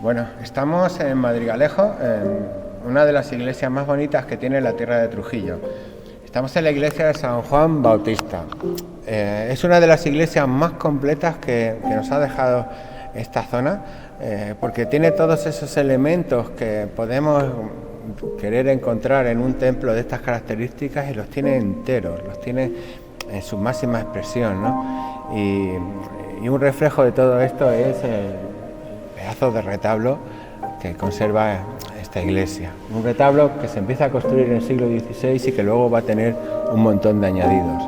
Bueno, estamos en Madrigalejo, en una de las iglesias más bonitas que tiene la tierra de Trujillo. Estamos en la iglesia de San Juan Bautista. Es una de las iglesias más completas que nos ha dejado esta zona, porque tiene todos esos elementos que podemos querer encontrar en un templo de estas características y los tiene enteros, los tiene en su máxima expresión, ¿no? Y un reflejo de todo esto es el pedazo de retablo que conserva esta iglesia. Un retablo que se empieza a construir en el siglo XVI y que luego va a tener un montón de añadidos.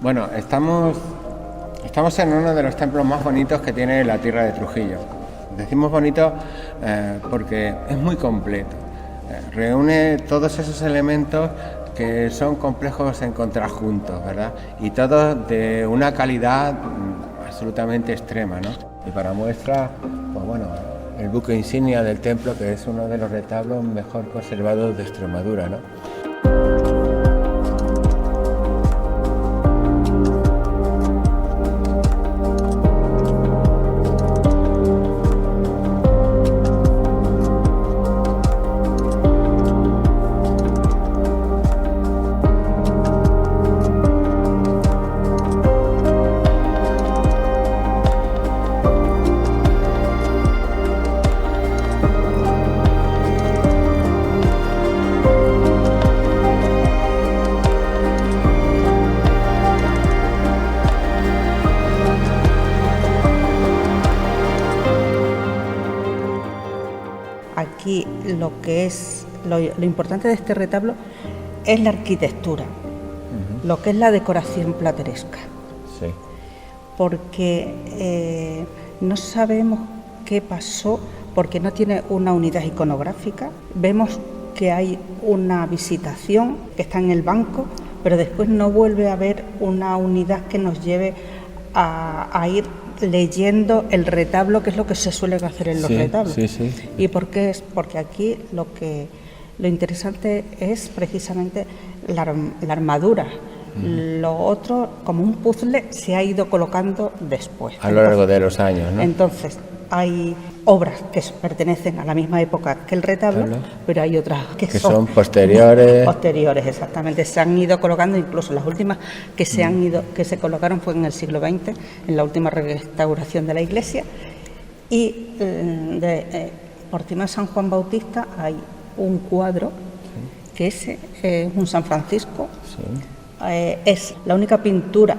Bueno, estamos en uno de los templos más bonitos que tiene la tierra de Trujillo. Decimos bonito porque es muy completo. Reúne todos esos elementos que son complejos en contrajuntos, ¿verdad? Y todos de una calidad absolutamente extrema, ¿no? Y para muestra, pues bueno, el buque insignia del templo, que es uno de los retablos mejor conservados de Extremadura, ¿no? Aquí lo importante de este retablo es la arquitectura, lo que es la decoración plateresca. Sí. Porque no sabemos qué pasó, porque no tiene una unidad iconográfica. Vemos que hay una visitación que está en el banco, pero después no vuelve a haber una unidad que nos lleve a ir leyendo el retablo, que es lo que se suele hacer en los retablos. Sí. ¿Y por qué es? Porque aquí lo interesante es precisamente la armadura. Lo otro, como un puzzle, se ha ido colocando después. A lo largo de los años, ¿no? Entonces, hay obras que pertenecen a la misma época que el retablo, pero hay otras que son posteriores. Posteriores, exactamente. Se han ido colocando, incluso las últimas que se colocaron fue en el siglo XX, en la última restauración de la iglesia. Y por encima de San Juan Bautista hay un cuadro, que es un San Francisco. Es la única pintura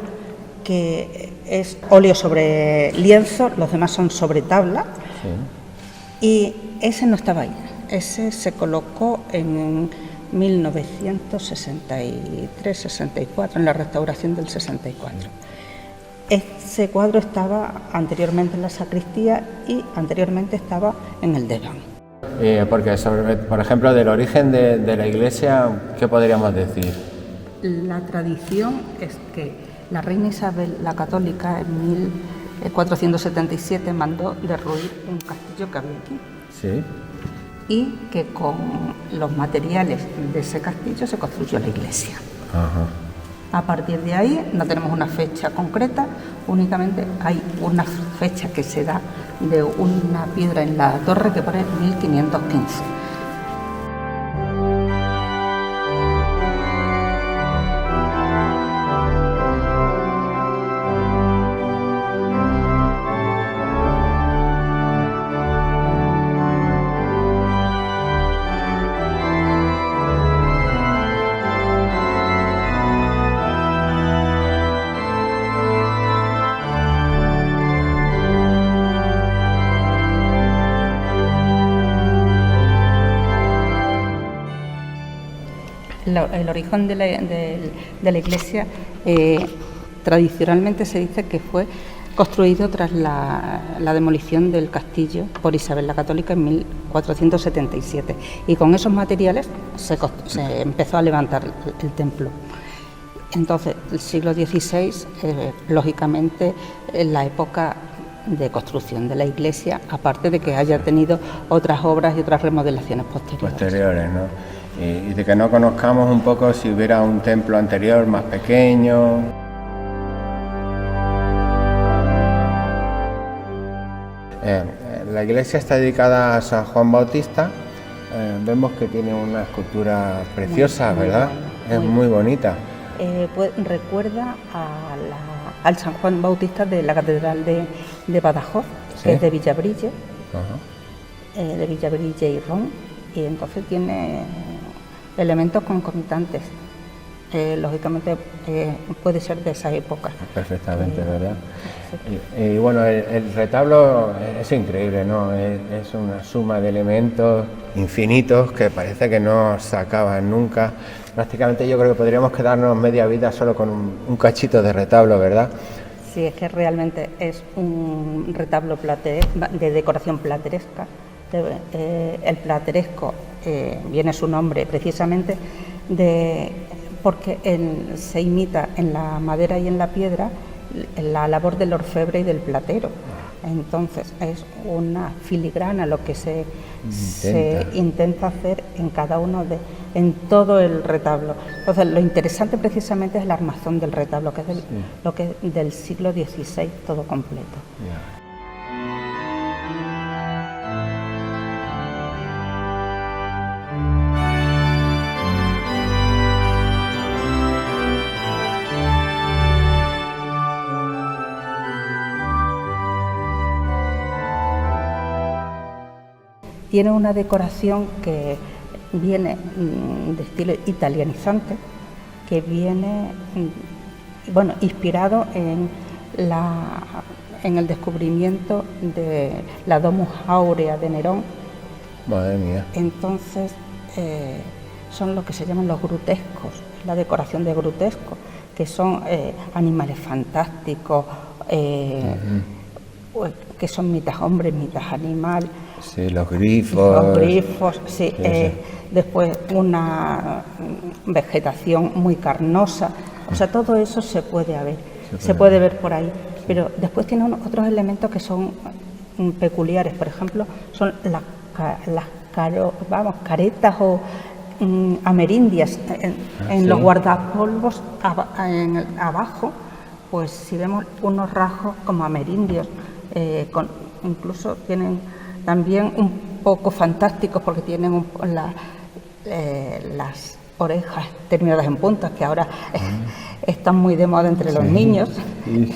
que es óleo sobre lienzo, los demás son sobre tabla. Y ese no estaba ahí, ese se colocó en 1963-64, en la restauración del 64. Ese cuadro estaba anteriormente en la sacristía y anteriormente estaba en el desván. Porque, por ejemplo, del origen de la iglesia, ¿qué podríamos decir? La tradición es que la reina Isabel la Católica en 1477 mandó derruir un castillo que había aquí. Sí. Y que con los materiales de ese castillo se construyó la iglesia. Ajá. A partir de ahí no tenemos una fecha concreta, únicamente hay una fecha que se da de una piedra en la torre que pone 1515. el origen de la iglesia tradicionalmente se dice que fue construido tras la demolición del castillo por Isabel la Católica en 1477, y con esos materiales se empezó a levantar el templo. Entonces, el siglo XVI, lógicamente, es la época de construcción de la iglesia, aparte de que haya tenido otras obras y otras remodelaciones posteriores. ¿No? Y de que no conozcamos un poco si hubiera un templo anterior más pequeño. La iglesia está dedicada a San Juan Bautista. Vemos que tiene una escultura preciosa, ¿verdad? Es muy bonita. Recuerda al San Juan Bautista de la Catedral de Badajoz, ¿sí?, que es de Villabrille, de Villabrille y Ron, y entonces tiene elementos concomitantes. Lógicamente puede ser de esa época. Perfectamente, ¿verdad? Sí. Y bueno, el retablo es increíble, ¿no? Es una suma de elementos infinitos que parece que no se acaban nunca. Prácticamente yo creo que podríamos quedarnos media vida solo con un cachito de retablo, ¿verdad? Sí, es que realmente es un retablo de decoración plateresca. El plateresco viene su nombre precisamente porque se imita en la madera y en la piedra la labor del orfebre y del platero. Entonces es una filigrana lo que se intenta hacer en todo el retablo. Entonces lo interesante precisamente es el armazón del retablo, que es lo que es del siglo XVI todo completo. Yeah. Tiene una decoración que viene de estilo italianizante, que viene inspirado en el descubrimiento de la Domus Aurea de Nerón. Madre mía. Entonces son lo que se llaman los grutescos, la decoración de grutesco, que son animales fantásticos, que son mitad hombre, mitad animal. Sí, los grifos. Sí. Después una vegetación muy carnosa. O sea, todo eso se puede ver por ahí. Sí. Pero después tiene otros elementos que son peculiares. Por ejemplo, son las caretas o amerindias en los guardapolvos abajo. Pues si vemos unos rasgos como amerindios, incluso tienen también un poco fantásticos porque tienen las orejas terminadas en puntas, que ahora están muy de moda entre los niños. Sí.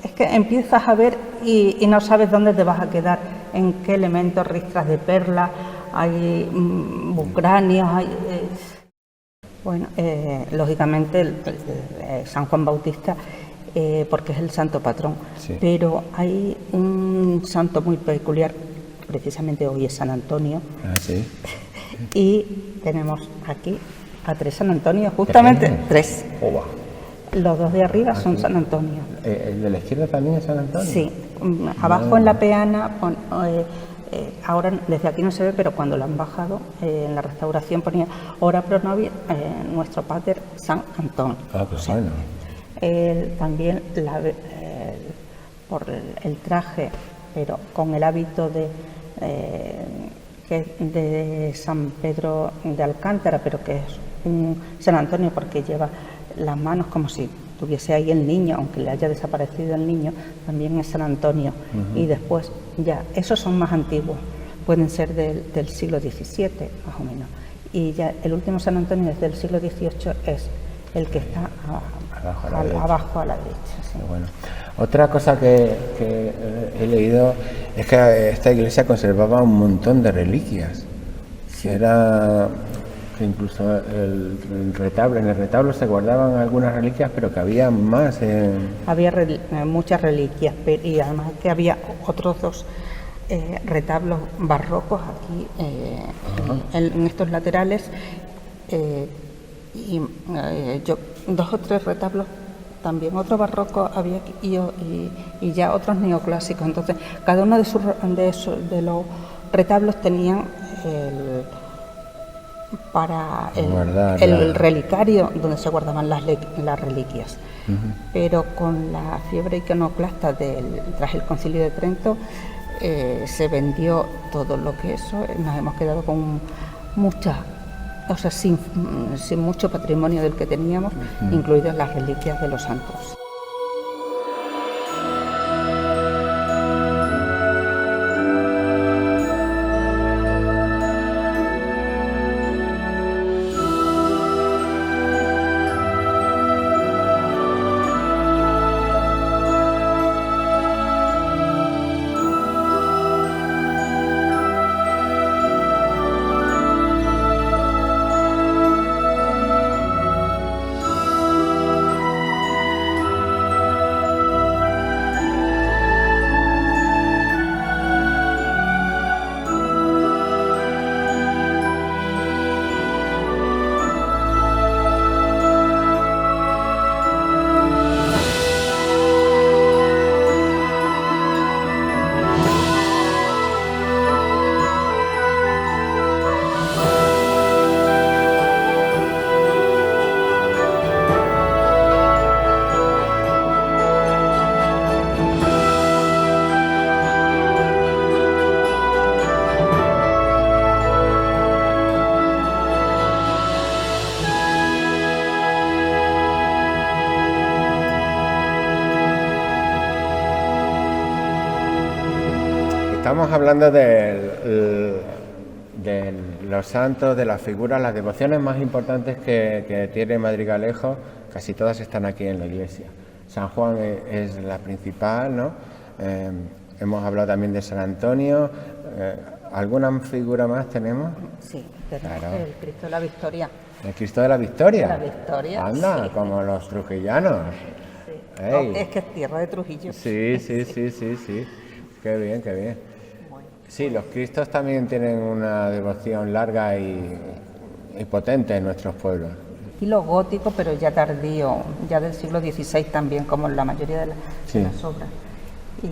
Es que empiezas a ver y no sabes dónde te vas a quedar, en qué elementos, ristras de perla, hay bucráneos, lógicamente San Juan Bautista, porque es el santo patrón, sí. Pero hay un santo muy peculiar, precisamente hoy es San Antonio. Sí. Y tenemos aquí a 3 San Antonio, justamente 3. Oba. Los 2 de arriba son San Antonio. ¿El de la izquierda también es San Antonio? Sí, abajo en la peana, ahora desde aquí no se ve, pero cuando lo han bajado en la restauración ponía Ora pro nobis nuestro Pater San Antón. Pues bueno. También por el traje, pero con el hábito de San Pedro de Alcántara, pero que es un San Antonio porque lleva las manos como si tuviese ahí el niño, aunque le haya desaparecido el niño, también es San Antonio. Y después ya, esos son más antiguos, pueden ser del siglo XVII más o menos. Y ya el último San Antonio desde el siglo XVIII es el que está abajo a la derecha. Sí. Bueno. Otra cosa que he leído es que esta iglesia conservaba un montón de reliquias. Sí. Que incluso en el retablo se guardaban algunas reliquias, pero que había más. Había muchas reliquias, y además que había otros 2 retablos barrocos aquí en estos laterales y yo 2 o 3 retablos también, otro barroco había aquí y ya otros neoclásicos. Entonces cada uno de los retablos tenían para el relicario donde se guardaban las reliquias. Pero con la fiebre iconoclasta tras el Concilio de Trento se vendió todo lo que eso, nos hemos quedado con sin mucho patrimonio del que teníamos, incluidas las reliquias de los santos. Estamos hablando de los santos, de las figuras, las devociones más importantes que tiene Madrigalejo, casi todas están aquí en la iglesia. San Juan es la principal, ¿no? Hemos hablado también de San Antonio. ¿Alguna figura más tenemos? Sí, tenemos el Cristo de la Victoria. ¿El Cristo de la Victoria? La Victoria. Anda, sí. Como los trujillanos. Sí. Hey. No, es que es tierra de Trujillo. Sí. Qué bien, qué bien. Sí, los Cristos también tienen una devoción larga y potente en nuestros pueblos. Estilo gótico, pero ya tardío, ya del siglo XVI también, como en la mayoría de las obras. Y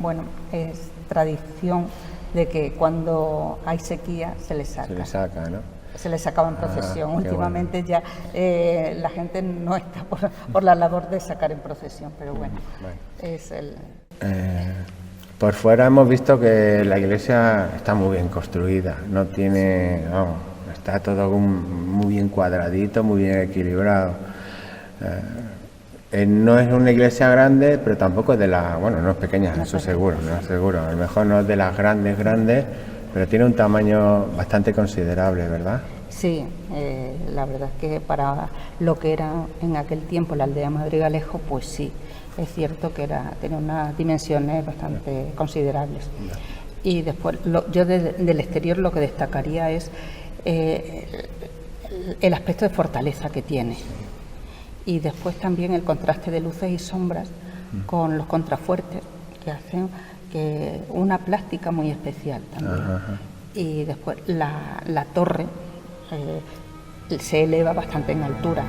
bueno, es tradición de que cuando hay sequía se les saca. Se les saca, ¿no? Se les sacaba en procesión. Últimamente ya la gente no está por la labor de sacar en procesión, pero bueno, es el... Por fuera hemos visto que la iglesia está muy bien construida, está todo muy bien cuadradito, muy bien equilibrado. No es una iglesia grande, pero tampoco es no es pequeña, eso seguro, a lo mejor no es de las grandes, pero tiene un tamaño bastante considerable, ¿verdad? Sí, la verdad es que para lo que era en aquel tiempo la aldea Madrigalejo, pues sí. Es cierto que tenía unas dimensiones bastante considerables. Y después, yo del exterior lo que destacaría es el aspecto de fortaleza que tiene. Y después también el contraste de luces y sombras con los contrafuertes, que hacen una plástica muy especial también. Y después la torre se eleva bastante en altura.